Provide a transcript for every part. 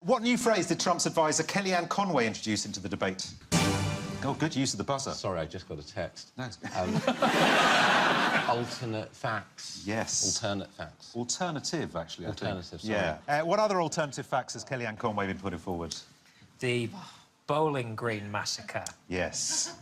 What new phrase did Trump's advisor Kellyanne Conway introduce into the debate? Oh, good use of the buzzer. Sorry, I just got a text. No. Alternate facts. Yes. Alternate facts. Alternative, actually. Alternative, sorry. Yeah. What other alternative facts has Kellyanne Conway been putting forward? The Bowling Green Massacre. Yes.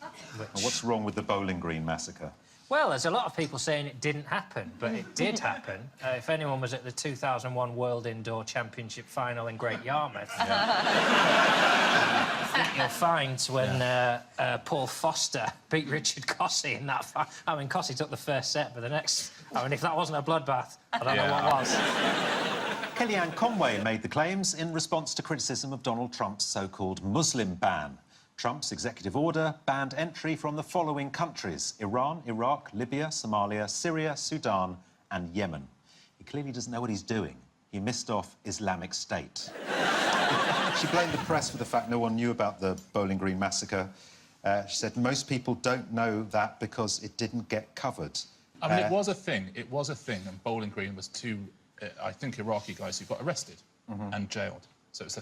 What's wrong with the Bowling Green Massacre? Well, there's a lot of people saying it didn't happen, but it did happen. If anyone was at the 2001 World Indoor Championship final in Great Yarmouth, I think you'll find when Paul Foster beat Richard Cossey in that fight. I mean, Cossey took the first set, but the next... I mean, if that wasn't a bloodbath, I don't know what was. Kellyanne Conway made the claims in response to criticism of Donald Trump's so-called Muslim ban. Trump's executive order banned entry from the following countries: Iran, Iraq, Libya, Somalia, Syria, Sudan and Yemen. He clearly doesn't know what he's doing. He missed off Islamic State. She blamed the press for the fact no one knew about the Bowling Green Massacre. She said most people don't know that because it didn't get covered. I mean, it was a thing, and Bowling Green was two, I think, Iraqi guys who got arrested and jailed. So it's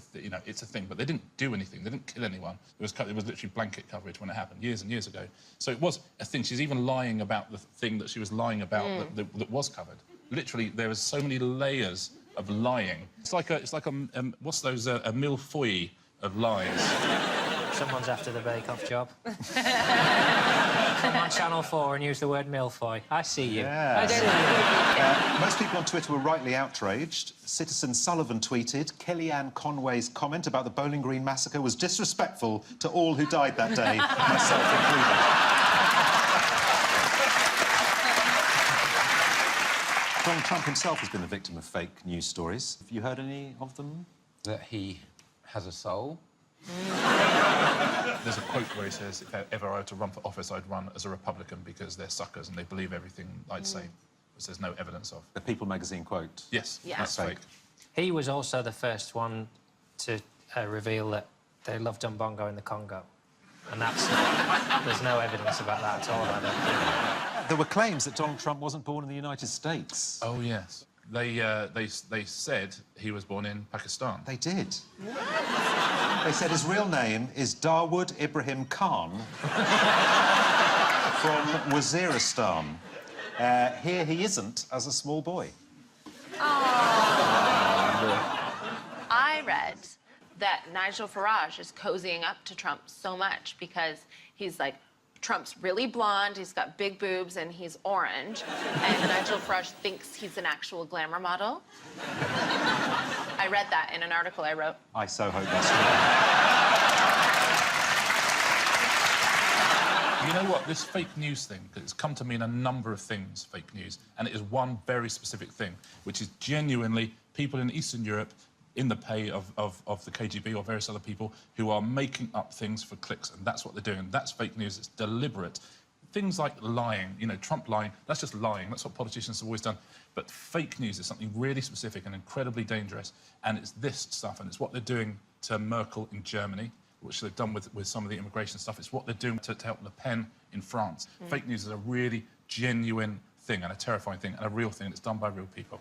it's a thing, but they didn't do anything. They didn't kill anyone. It was literally blanket coverage when it happened years and years ago. So it was a thing. She's even lying about the thing that she was lying about that was covered. Literally, there was so many layers of lying. It's like a what's those a millefeuille of lies. Someone's after the bake-off job. Come on Channel 4 and use the word millefeuille. I see you. Yeah. I see you. Most people on Twitter were rightly outraged. Citizen Sullivan tweeted, Kellyanne Conway's comment about the Bowling Green Massacre was disrespectful to all who died that day, myself included. Donald Trump himself has been the victim of fake news stories. Have you heard any of them? That he has a soul. There's a quote where he says, if ever I were to run for office, I'd run as a Republican because they're suckers and they believe everything I'd say, which there's no evidence of. The People magazine quote? Yes, Yeah. that's fake. He was also the first one to reveal that they loved Bongo in the Congo. And that's... there's no evidence about that at all, I don't think. There were claims that Donald Trump wasn't born in the United States. Oh, yes. They said he was born in Pakistan. They did. They said his real name is Dawood Ibrahim Khan from Waziristan. Here he isn't as a small boy. I read that Nigel Farage is cozying up to Trump so much because he's like, Trump's really blonde, he's got big boobs, and he's orange. And Nigel Farage thinks he's an actual glamour model. I read that in an article I wrote. I so hope that's true. You know what? This fake news thing, it's come to mean a number of things, fake news, and it is one very specific thing, which is genuinely people in Eastern Europe in the pay of the KGB or various other people who are making up things for clicks, and that's what they're doing. That's fake news. It's deliberate. Things like lying, you know, Trump lying, that's just lying. That's what politicians have always done. But fake news is something really specific and incredibly dangerous, and it's this stuff, and it's what they're doing to Merkel in Germany, which they've done with some of the immigration stuff. It's what they're doing to help Le Pen in France. Fake news is a really genuine thing and a terrifying thing and a real thing that's done by real people.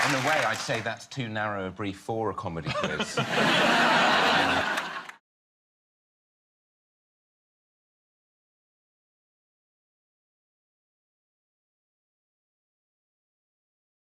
In a way, I'd say that's too narrow a brief for a comedy quiz.